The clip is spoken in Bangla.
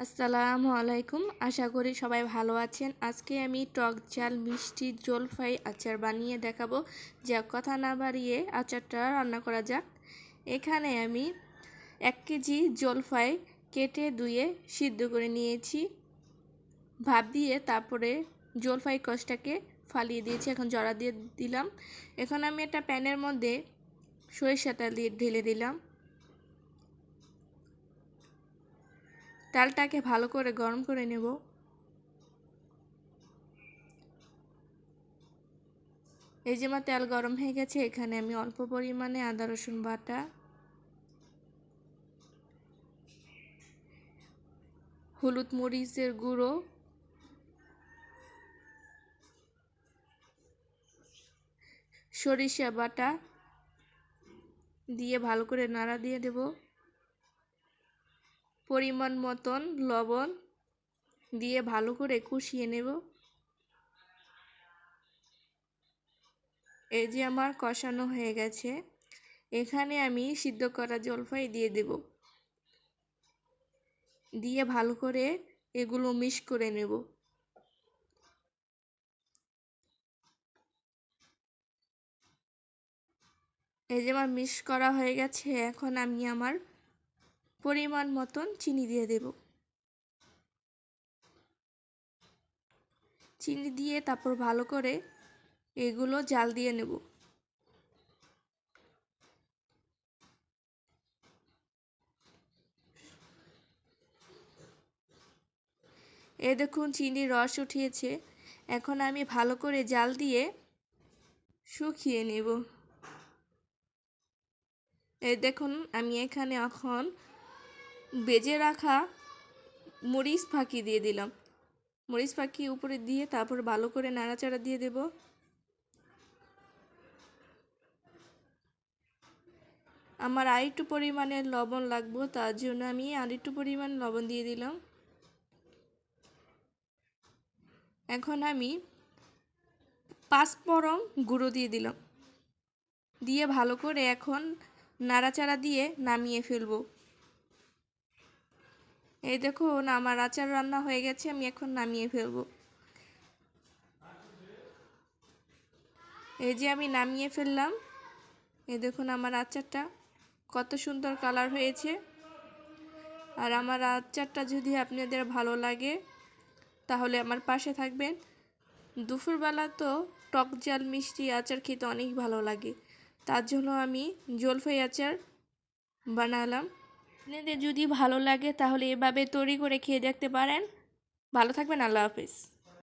আসসালামু আলাইকুম। আশা করি সবাই ভালো আছেন। আজকে আমি টক ঝাল মিষ্টি জলপাই আচার বানিয়ে দেখাবো। যা কথা না বাড়িয়ে আচারটা রান্না করা যাক। এখানে আমি 1 কেজি জলপাই কেটে ধুয়ে সিদ্ধ করে নিয়েছি। ভাপ দিয়ে তারপরে জলপাই কষটাকে ফালিয়ে দিয়েছি। এখন জড়া দিয়ে দিলাম। এখন আমি একটা প্যানের মধ্যে সরিষা তেল দিয়ে ঢেলে দিলাম। তেলটাকে ভালো করে গরম করে নেব। এই যে আমার তেল গরম হয়ে গেছে, এখানে আমি অল্প পরিমাণে আদা রসুন বাটা, হলুদ মরিচের গুঁড়ো, সরিষা বাটা দিয়ে ভালো করে নাড়া দিয়ে দেব। পরিমাণ মতন লবণ দিয়ে ভালো করে কষিয়ে নেব। এই যে আমার কষানো হয়ে গেছে, এখানে আমি সিদ্ধ করা জলপাই দিয়ে দেব। দিয়ে ভালো করে এগুলো মিক্স করে নেব। এই যে আমার মিক্স করা হয়ে গেছে, এখন আমি আমার পরিমাণ মতন চিনি দিয়ে দেব। চিনি দিয়ে তারপর ভালো করে এগুলো জাল দিয়ে নেব। এই দেখুন চিনির রস উঠিয়েছে। এখন আমি ভালো করে জাল দিয়ে শুকিয়ে নেব। এই দেখুন আমি এখানে এখন ভেজে রাখা মরিচ ফাঁকি দিয়ে দিলাম। মরিচ ফাঁকি উপরে দিয়ে তারপর ভালো করে নাড়াচাড়া দিয়ে দেব। আমার আরেকটু পরিমাণের লবণ লাগবে, তার জন্য আমি আরেকটু পরিমাণ লবণ দিয়ে দিলাম। এখন আমি 5 ফোড়ন গুঁড়ো দিয়ে দিলাম। দিয়ে ভালো করে এখন নাড়াচাড়া দিয়ে নামিয়ে ফেলবো। এই দেখুন আমার আচার রান্না হয়ে গেছে, আমি এখন নামিয়ে ফেলবো। এই যে আমি নামিয়ে ফেললাম। এই দেখুন আমার আচারটা কত সুন্দর কালার হয়েছে। আর আমার আচারটা যদি আপনাদের ভালো লাগে তাহলে আমার পাশে থাকবেন। দুপুরবেলা তো টক ঝাল মিষ্টি আচার খেতে অনেক ভালো লাগে, তার জন্য আমি জলপাই আচার বানালাম। আপনাদের যদি ভালো লাগে তাহলে এভাবে তৈরি করে খেয়ে দেখতে পারেন। ভালো থাকবেন। আল্লাহ হাফেজ।